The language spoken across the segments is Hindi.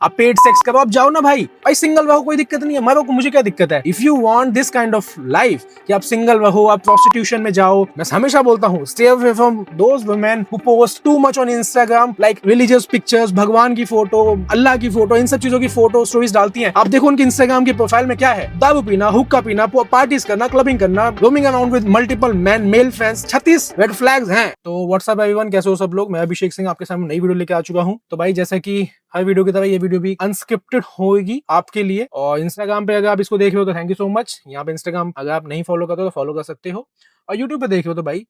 आप पेड सेक्स करो, आप जाओ ना भाई सिंगल रहो, कोई दिक्कत नहीं है, मरो, मुझे क्या दिक्कत है। If you want this kind of life कि आप सिंगल रहो, आप प्रोस्टिट्यूशन में जाओ, मैं हमेशा बोलता हूँ stay away from those women who post too much on Instagram, like religious pictures, भगवान की फोटो, अल्लाह की फोटो, इन सब चीजों की फोटो स्टोरीज डालती हैं। आप देखो उनके इंस्टाग्राम के प्रोफाइल में क्या है, दारू पीना, हुक्का पीना, पार्टीज करना, क्लबिंग करना, roaming around with multiple man, male friends, 36 red flags हैं। तो व्हाट्सअप एवरीवन, कैसे हो सब लोग? मैं अभिषेक सिंह आपके सामने नई वीडियो लेके आ चुका हूँ। तो भाई जैसा कि हर वीडियो की तरह ये वीडियो भी अनस्क्रिप्टेड होगी आपके लिए, और इंस्टाग्राम पे अगर आप इसको देख रहे हो तो थैंक यू सो मच। यहाँ पे इंस्टाग्राम अगर आप नहीं फॉलो करते हो तो फॉलो कर सकते हो, और यूट्यूब पे देख रहे हो तो भाई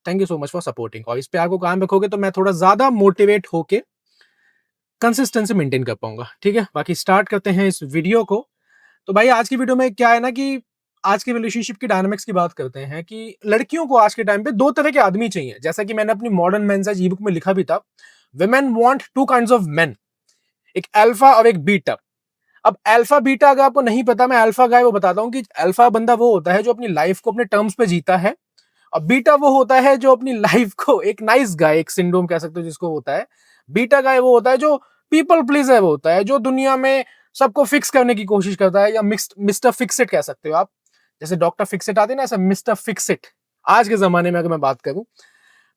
thank you so much for supporting. और इस पे आपको काम रखोगे तो मैं थोड़ा ज्यादा मोटिवेट होके कंसिस्टेंसी मेंटेन कर पाऊंगा, ठीक है। बाकी स्टार्ट करते हैं इस वीडियो को। तो भाई आज की वीडियो में क्या है ना कि आज की रिलेशनशिप की डायनामिक्स की बात करते हैं कि लड़कियों को आज के टाइम पे दो तरह के आदमी चाहिए। जैसा कि मैंने अपनी मॉडर्न मेंस ई बुक में लिखा भी था, women want two kinds of men, एक अल्फा और एक बीटा। अब अल्फा बीटा अगर आपको नहीं पता, मैं अल्फा गाय वो बताता हूँ कि अल्फा बंदा वो होता है जो अपनी लाइफ को अपने टर्म्स पे जीता है, और बीटा वो होता है जो अपनी लाइफ को, एक नाइस गाय, एक सिंड्रोम कह सकते हो जिसको होता है। बीटा गाय वो होता है जो पीपल प्लीजर होता है, जो दुनिया में सबको फिक्स करने की कोशिश करता है, या मिस्टर फिक्सिट कह सकते हो आप। जैसे डॉक्टर फिक्सिट आते हैं ना, ऐसा मिस्टर फिक्सिट आज के जमाने में अगर मैं बात करूं।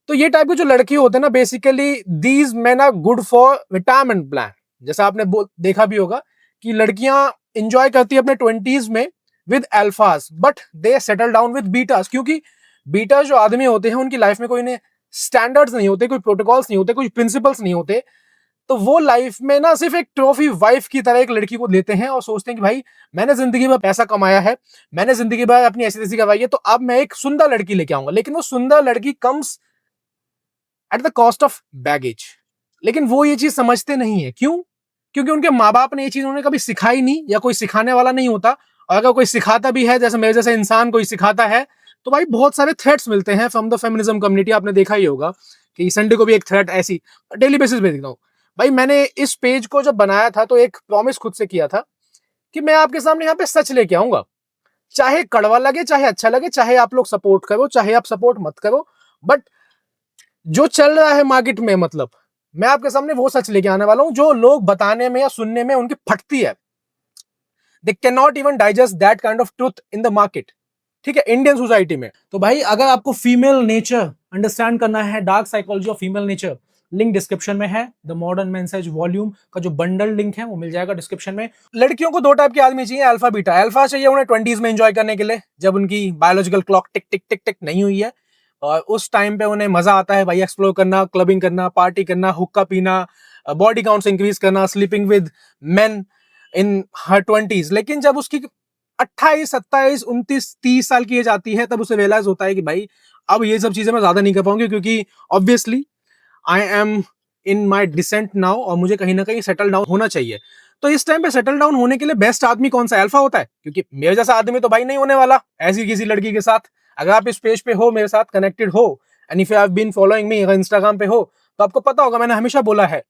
तो ये टाइप के जो लड़के होते हैं ना, basically these men are good for retirement plan. जैसा आपने देखा भी होगा कि लड़कियां इंजॉय करती है अपने 20s में with alphas, but they settle down with betas, क्योंकि बीटा जो आदमी होते हैं उनकी लाइफ में कोई स्टैंडर्ड्स नहीं होते, कोई प्रोटोकॉल्स नहीं होते, कोई प्रिंसिपल्स नहीं होते। तो वो लाइफ में ना सिर्फ एक ट्रॉफी वाइफ की तरह एक लड़की को लेते हैं और सोचते हैं कि भाई मैंने जिंदगी में पैसा कमाया है, मैंने जिंदगी में अपनी ऐसी तैसी करवाई है, तो अब मैं एक सुंदर लड़की लेके आऊंगा। लेकिन वो सुंदर लड़की comes at the cost of baggage. लेकिन वो ये चीज समझते नहीं है। क्यों? क्योंकि उनके माँ बाप ने ये चीज उन्हें कभी सिखाई नहीं, या कोई सिखाने वाला नहीं होता। और अगर कोई सिखाता भी है, जैसे मेरे जैसे इंसान कोई सिखाता है, तो भाई बहुत सारे थ्रेट्स मिलते हैं फ्रॉम द फेमिनिज्म कम्युनिटी। आपने देखा ही होगा कि संडे को भी एक थ्रेट ऐसी डेली बेसिस पे देखता हूँ। भाई मैंने इस पेज को जब बनाया था तो एक प्रॉमिस खुद से किया था कि मैं आपके सामने यहाँ पे सच लेके आऊंगा, चाहे कड़वा लगे, चाहे अच्छा लगे, चाहे आप लोग सपोर्ट करो, चाहे आप सपोर्ट मत करो, बट जो चल रहा है मार्केट में, मतलब मैं आपके सामने वो सच लेके आने वाला हूं जो लोग बताने में या सुनने में उनकी फटती है। They can not even digest that kind of truth in the market, ठीक है, इंडियन सोसाइटी में। तो भाई अगर आपको फीमेल नेचर अंडरस्टैंड करना है, dark psychology of female nature, link description में है। द मॉडर्न मेंसेज वॉल्यूम का जो बंडल लिंक है वो मिल जाएगा डिस्क्रिप्शन में। लड़कियों को दो टाइप के आदमी चाहिए, अल्फा बीटा। अल्फा चाहिए उन्हें 20s में एंजॉय करने के लिए, जब उनकी बायोलॉजिकल क्लॉक टिक टिक टिक टिक नहीं हुई है, और उस टाइम पे उन्हें मजा आता है भाई एक्सप्लोर करना, क्लबिंग करना, पार्टी करना, हुक्का पीना, बॉडी काउंट्स इंक्रीज करना, sleeping with main in her 20s। लेकिन जब उसकी 28, 27, 29, 30 साल की एज आती है, तब उसे रियलाइज होता है कि भाई अब ये सब चीजें मैं ज्यादा नहीं कर पाऊंगी, क्योंकि obviously I am in my descent now, और मुझे कहीं ना कहीं सेटल डाउन होना चाहिए। तो इस टाइम पे सेटल डाउन होने के लिए बेस्ट आदमी कौन सा? अल्फा होता है, क्योंकि मेरे जैसा आदमी तो भाई नहीं होने वाला ऐसी किसी लड़की के साथ। अगर आप इस पेज पे हो, मेरे साथ कनेक्टेड हो, and if you have been following me, अगर इंस्टाग्राम पे हो, तो आपको पता होगा मैंने हमेशा बोला है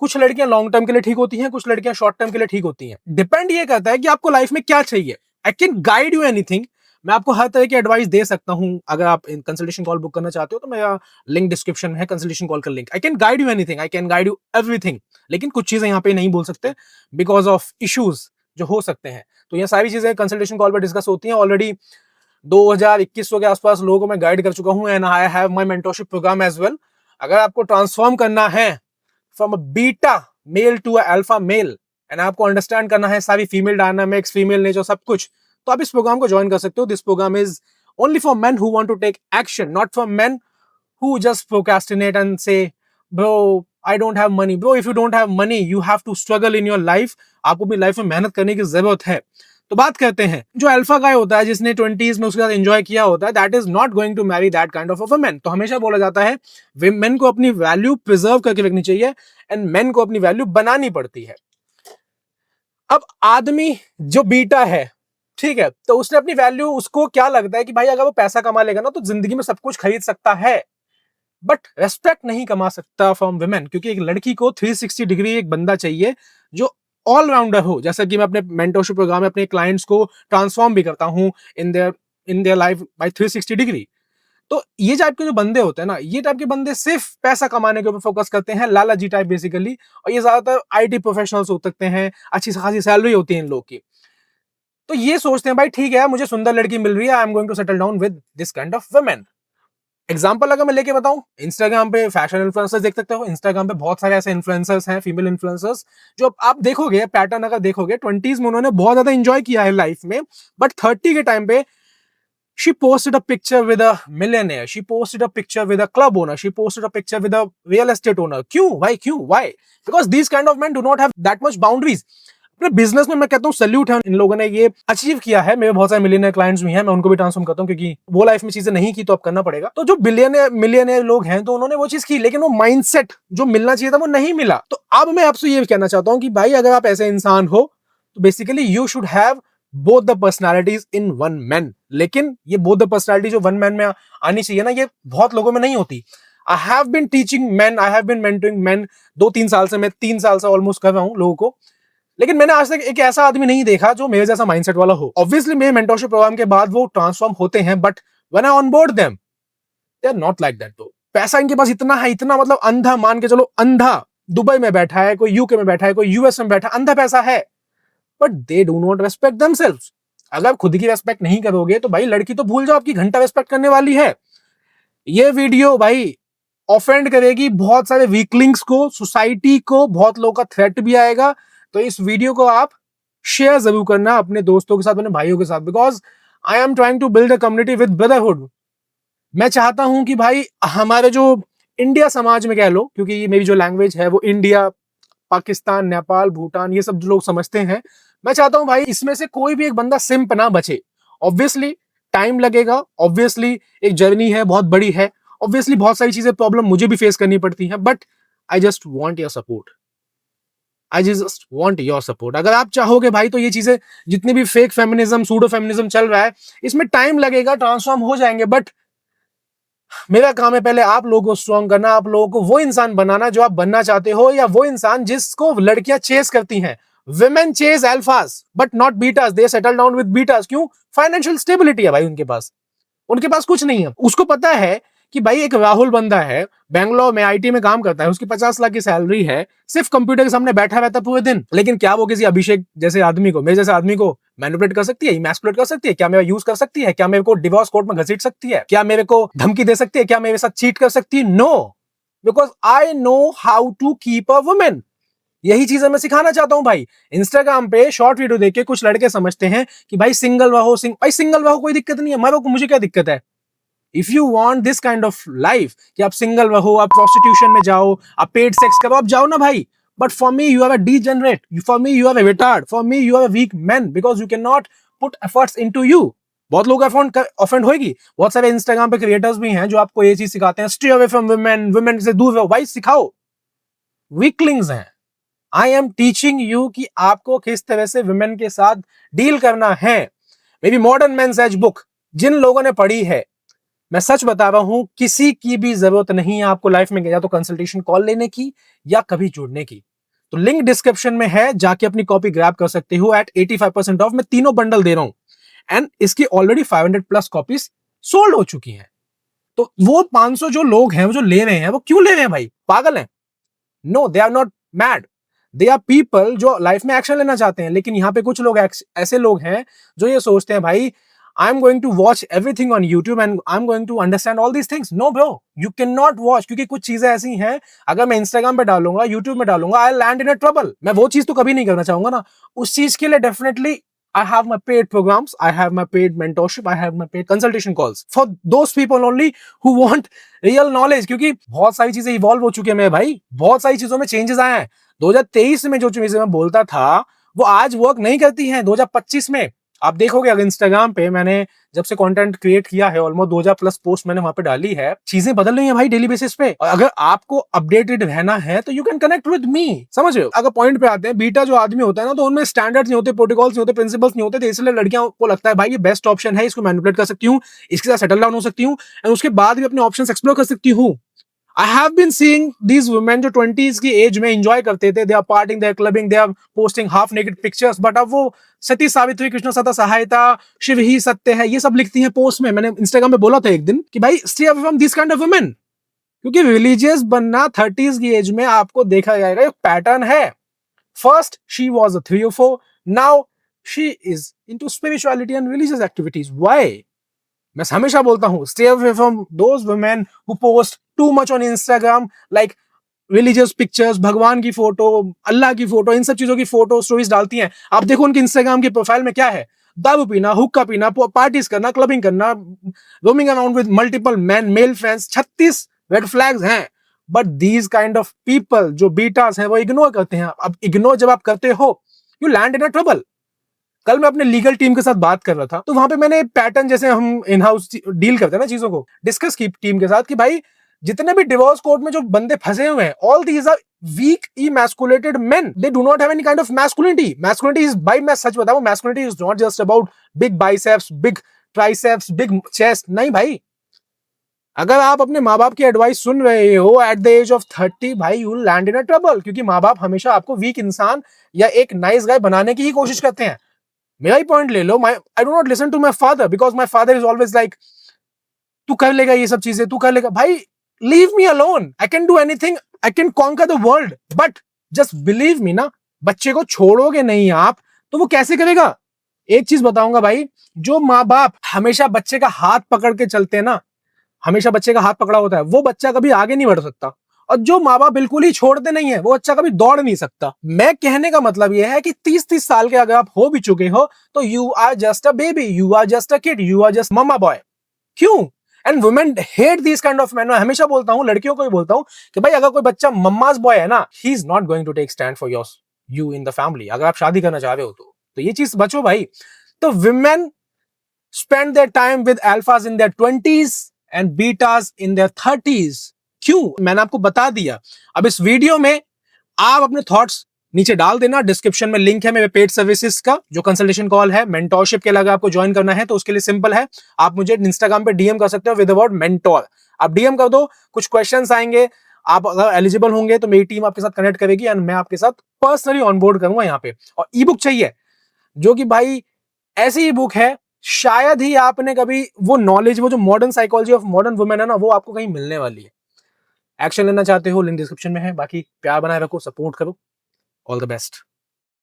कुछ लड़कियां लॉन्ग टर्म के लिए ठीक होती हैं, कुछ लड़कियां शॉर्ट टर्म के लिए ठीक होती हैं। डिपेंड ये करता है कि आपको लाइफ में क्या चाहिए। I can guide you anything, मैं आपको हर तरह की एडवाइस दे सकता हूं। अगर आप कंसल्टेशन कॉल बुक करना चाहते हो तो मेरा लिंक डिस्क्रिप्शन है, कंसल्टेशन कॉल का link. I can guide you anything, I can guide you everything. लेकिन कुछ चीजें यहाँ पे नहीं बोल सकते बिकॉज ऑफ इश्यूज जो हो सकते हैं। तो ये सारी चीजें कंसल्टेशन कॉल पर डिस्कस होती हैं। ऑलरेडी 2021 के आसपास लोगों को मैं गाइड कर चुका हूं, and I have my mentorship program as well. अगर आपको ट्रांसफॉर्म करना है from a beta male to a alpha male, and आपको अंडरस्टैंड करना है सारी फीमेल डायनामिक्स, फीमेल नेचर, सब कुछ, तो आप इस प्रोग्राम को ज्वाइन कर सकते हो। This program is only for men who want to take action, not for men who just procrastinate and say, bro, I don't have money. Bro, if you don't have money, you have to struggle in your life. आपको अपनी लाइफ में मेहनत करने की जरूरत है। तो बात करते हैं, जो अल्फा गाय होता है जिसने 20s में उसके साथ एंजॉय किया होता है, that is not going to marry that kind of women. तो हमेशा बोला जाता है मेन को अपनी वैल्यू प्रिजर्व करके रखनी चाहिए, एंड मेन को अपनी वैल्यू बनानी पड़ती है। अब आदमी जो बीटा है, ठीक है, तो उसने अपनी वैल्यू, उसको क्या लगता है कि भाई अगर वो पैसा कमा लेगा ना तो जिंदगी में सब कुछ खरीद सकता है, बट रेस्पेक्ट नहीं कमा सकता फ्रॉम वुमेन। क्योंकि एक लड़की को 360 डिग्री एक बंदा चाहिए जो ऑलराउंडर हो। जैसा कि मैं अपने मेंटरशिप प्रोग्राम में अपने क्लाइंट्स को ट्रांसफॉर्म भी करता हूं in their life by 360 degree. तो ये टाइप के जो बंदे होते हैं ना, ये टाइप के बंदे सिर्फ पैसा कमाने के ऊपर फोकस करते हैं, लालाजी टाइप बेसिकली। और ये ज्यादातर आईटी प्रोफेशनल्स हो सकते हैं, अच्छी खासी सैलरी होती है इन लोग की। तो ये सोचते हैं भाई ठीक है, मुझे सुंदर लड़की मिल रही है, I am going to settle down with this kind of women. Example अगर मैं लेके बताऊं, इंस्टाग्राम पे फैशन इन्फ्लुएंसर्स देख सकते हो। इंस्टाग्राम पे बहुत सारे ऐसे इन्फ्लुएंसर्स हैं, फीमेल इन्फ्लुएंसर्स, जो आप देखोगे पैटर्न अगर देखोगे, 20s में उन्होंने बहुत ज्यादा एंजॉय किया है लाइफ में, बट 30 के टाइम पे she posted a picture with a millionaire, she posted a picture with a club owner, she posted a picture with a real estate owner। क्यों भाई, क्यों, why? Because these kind of men do not have that much boundaries। अपने बिजनेस में मैं कहता हूँ सल्यूट है, इन लोगों ने ये अचीव किया है। मेरे बहुत सारे मिलियनियर क्लाइंट्स भी हैं, मैं उनको भी ट्रांसफॉर्म करता हूँ, क्योंकि वो लाइफ में चीजें नहीं की तो अब करना पड़ेगा। तो जो बिलियनियर मिलियनियर लोग हैं, तो उन्होंने वो चीज की, लेकिन वो माइंडसेट जो मिलना चाहिए था वो नहीं मिला। तो अब मैं आपसे ये कहना चाहता हूँ कि भाई अगर आप ऐसे इंसान हो, तो basically you should have both the personalities in one man। लेकिन ये both the personality जो one man में आनी चाहिए ना, ये बहुत लोगों में नहीं होती। I have been teaching men, I have been mentoring men 2-3 साल से, मैं 3 साल से ऑलमोस्ट कर रहा हूँ लोगों को, लेकिन मैंने आज तक एक ऐसा आदमी नहीं देखा जो मेरे जैसा माइंडसेट वाला हो। ऑब्वियसली मेरे मेंटरशिप प्रोग्राम के बाद वो ट्रांसफॉर्म होते हैं, but when I onboard them they are not like that. तो पैसा इनके पास इतना है, इतना मतलब अंधा, मान के चलो अंधा, दुबई में बैठा है, कोई यूके में बैठा है, कोई यूएस में बैठा है, अंधा पैसा है, but they do not respect themselves. अगर आप खुद की रेस्पेक्ट नहीं करोगे तो भाई लड़की तो भूल जाओ, आपकी घंटा रेस्पेक्ट करने वाली है। ये वीडियो भाई ऑफेंड करेगी बहुत सारे वीकलिंग्स को, सोसाइटी को, बहुत लोगों का थ्रेट भी आएगा। तो इस वीडियो को आप शेयर जरूर करना अपने दोस्तों के साथ, अपने भाइयों के साथ, because I am trying to build a community with brotherhood. मैं चाहता हूं कि भाई हमारे जो इंडिया समाज में कह लो, क्योंकि मेरी जो लैंग्वेज है वो इंडिया, पाकिस्तान, नेपाल, भूटान, ये सब लोग समझते हैं। मैं चाहता हूं भाई इसमें से कोई भी एक बंदा सिंप ना बचे। ऑब्वियसली टाइम लगेगा, ऑब्वियसली एक जर्नी है, बहुत बड़ी है, ऑब्वियसली बहुत सारी चीजें, प्रॉब्लम मुझे भी फेस करनी पड़ती हैं, but I just want your support, I just want your support. अगर आप चाहोगे भाई तो ये चीजें, जितनी भी फेक फेमिनिज्म, सूडो फेमिनिज्म चल रहा है, इसमें टाइम लगेगा, ट्रांसफॉर्म हो जाएंगे, बट मेरा काम है पहले आप लोगों को स्ट्रॉन्ग करना, आप लोगों को वो इंसान बनाना जो आप बनना चाहते हो, या वो इंसान जिसको लड़कियां चेस करती हैं। Women chase alphas but not betas, they settle down with betas। क्यों? फाइनेंशियल स्टेबिलिटी है भाई उनके पास, उनके पास कुछ नहीं है। उसको पता है कि भाई एक राहुल बंदा है, बैंगलोर में आईटी में काम करता है, उसकी 50 लाख की सैलरी है, सिर्फ कंप्यूटर के सामने बैठा रहता पूरे दिन, लेकिन क्या वो किसी अभिषेक जैसे आदमी को, मेरे जैसे आदमी को मैनिपुलेट कर सकती है, इमैस्कुलेट कर सकती है? क्या मेरा यूज कर सकती है? क्या मेरे को डिवोर्स कोर्ट में घसीट सकती है? क्या मेरे को धमकी दे सकती है? क्या मेरे साथ चीट कर सकती है? No, because I know how to keep a women. यही चीजें मैं सिखाना चाहता हूं भाई। इंस्टाग्राम पे शॉर्ट वीडियो देख के कुछ लड़के समझते हैं कि भाई सिंगल रहो, भाई सिंगल रहो, कोई दिक्कत नहीं है, मुझे क्या दिक्कत है? If you want this kind of life कि आप सिंगल रहो, आप प्रोस्टिट्यूशन में जाओ, आप पेड सेक्स करो, आप जाओ ना भाई, but for me you are a degenerate, for me you are a retard, for me you are a weak man, because you can not put efforts into you. बहुत लोग ऑफेंड होगी, बहुत सारे इंस्टाग्राम पे क्रिएटर्स भी हैं जो आपको ये चीज सिखाते हैं, stay away from women, women से दूर रहो। भाई सिखाओ, वीकलिंग्स हैं। आई एम टीचिंग यू कि आपको किस तरह से वुमेन के साथ डील करना है। May be modern men's age book जिन लोगों ने पढ़ी है, मैं सच बता रहा हूं, किसी की भी जरूरत नहीं है आपको लाइफ में या तो कंसल्टेशन कॉल लेने की या कभी जुड़ने की। तो लिंक डिस्क्रिप्शन में है, जाके अपनी कॉपी ग्रैब कर सकते हो एट 85% ऑफ। मैं तीनों बंडल दे रहा हूं एंड इसकी ऑलरेडी 500 प्लस कॉपीज सोल्ड हो चुकी हैं। तो वो 500 जो लोग हैं, वो जो ले रहे हैं, वो क्यों ले रहे हैं भाई? पागल हैं? No, they are not mad, they are people जो लाइफ में एक्शन लेना चाहते हैं। लेकिन यहाँ पे कुछ लोग ऐसे लोग हैं जो ये सोचते हैं भाई I am going to watch everything on YouTube and I am going to understand all these things. No bro, you can not watch, क्योंकि कुछ चीजें ऐसी हैं अगर मैं इंस्टाग्राम पे डालूंगा, यूट्यूब में डालूंगा, आई लैंड इन अ ट्रबल। मैं वो चीज तो कभी नहीं करना चाहूंगा ना। उस चीज के लिए definitely I have my paid programs, I have my paid mentorship, I have my paid consultation calls for those people only who want real knowledge। क्योंकि बहुत सारी चीजें इवॉल्व हो चुकी है मेरे भाई, बहुत सारी चीजों में चेंजेस आए हैं। 2023 में जो चीजें मैं बोलता था वो आज वर्क नहीं करती हैं 2025 में। आप देखोगे अगर इंस्टाग्राम पे मैंने जब से कंटेंट क्रिएट किया है, ऑलमोस्ट 2000 प्लस पोस्ट मैंने वहां पे डाली है, चीजें बदल रही हैं भाई डेली बेसिस पे। और अगर आपको अपडेटेड रहना है तो you can connect with me, समझ रहे हो? अगर पॉइंट पे आते हैं, बीटा जो आदमी होता है ना, तो उनमें स्टैंडर्ड्स नहीं होते, प्रोटोकॉल्स नहीं होते, प्रिंसिपल्स नहीं होते, तो इसलिए लड़कियों को लगता है भाई ये बेस्ट ऑप्शन है, इसको मैनिपुलेट कर सकती हूँ, इसके साथ सेटल डाउन हो सकती हूँ एंड उसके बाद भी अपने ऑप्शंस एक्सप्लोर कर सकती हूँ। I have been seeing these women जो 20s की एज में एंजॉय करते थे, they are partying, they are clubbing, they are posting half naked pictures, but अब वो सती सावित्री कृष्ण सता सहायता शिव ही सत्य है ये सब लिखती हैं पोस्ट में। मैंने इंस्टाग्राम पे बोला था एक दिन कि भाई stay away from this kind of women, क्योंकि रिलीजियस बनना 30s की एज में आपको देखा जाएगा एक पैटर्न है। First she was a 3 or 4, now she is into spirituality and religious activities. Why? मैं हमेशा बोलता हूं stay away from those women who post too much on Instagram, like religious pictures, भगवान की फोटो, अल्लाह की फोटो, इन सब चीजों की फोटो स्टोरीज डालती हैं। आप देखो उनके इंस्टाग्राम की प्रोफाइल में क्या है, दारू पीना, हुक्का पीना, पार्टीज करना, क्लबिंग करना, roaming around with multiple man, male friends, 36 red flags हैं। But these kind of people जो बीटास हैं वो इग्नोर करते हैं। अब इग्नोर जब आप करते हो you land in a trouble. कल मैं अपने लीगल टीम के साथ बात कर रहा था, तो वहां पे मैंने पैटर्न, जैसे हम इन हाउस डील करते हैं ना चीजों को, डिस्कस की टीम के साथ कि भाई जितने भी डिवोर्स कोर्ट में जो बंदे फंसे हुए हैं, all these are weak emasculated men, they do not have any kind of masculinity. Masculinity is, भाई मैं सच बताऊं, masculinity is not just about big biceps, big triceps, big chest. नहीं भाई, अगर आप अपने माँ बाप की एडवाइस सुन रहे हो एट द एज ऑफ 30, भाई you will land in a trouble, क्योंकि माँ बाप हमेशा आपको वीक इंसान या एक नाइस गाय बनाने की ही कोशिश करते हैं। मेरा ही पॉइंट ले लो, I do not listen to my father because my father is always like तू कर लेगा ये सब चीजें, तू कर लेगा। भाई leave me alone, I can do anything, I can conquer the world, but just believe me ना। बच्चे को छोड़ोगे नहीं आप तो वो कैसे करेगा? एक चीज बताऊंगा भाई, जो माँ बाप हमेशा बच्चे का हाथ पकड़ के चलते हैं ना, हमेशा बच्चे का हाथ पकड़ा होता है, वो बच्चा कभी आगे नहीं बढ़ सकता। और जो माँ बाप बिल्कुल ही छोड़ते नहीं है, वो बच्चा कभी दौड़ नहीं सकता। मैं कहने का मतलब यह है कि 30 साल के अगर आप हो भी चुके हो तो you are just a baby, you are just a kid, you are just mama boy. क्यों? And women hate this kind of man. मैं हमेशा बोलता हूं, लड़कियों को भी बोलता हूं कि भाई अगर कोई बच्चा मम्माज बॉय है ना, he is not going to take stand for your you in the family. अगर आप शादी करना चाह रहे हो तो ये चीज बचो भाई। तो women spend their time with alphas in their 20s and betas in their 30s। क्यों? मैंने आपको बता दिया। अब इस वीडियो में आप अपने थॉट्स नीचे डाल देना। डिस्क्रिप्शन में लिंक है मेरे पेड सर्विसेज का, जो कंसल्टेशन कॉल है, मेंटोरशिप के लिए अगर आपको ज्वाइन करना है तो उसके लिए सिंपल है, आप मुझे इंस्टाग्राम पे डीएम कर सकते हो विद द वर्ड मेंटोर। आप डीएम कर दो, कुछ क्वेश्चंस आएंगे, आप अगर एलिजिबल होंगे तो मेरी टीम आपके साथ कनेक्ट करेगी एंड मैं आपके साथ पर्सनली ऑनबोर्ड करूंगा यहाँ पे। और ई बुक चाहिए, जो कि भाई ऐसी ई बुक है, शायद ही आपने कभी वो नॉलेज, वो जो modern psychology of modern women है ना, वो आपको कहीं मिलने वाली है। एक्शन लेना चाहते हो, लिंक डिस्क्रिप्शन में है। बाकी प्यार बनाए रखो, सपोर्ट करो। All the best.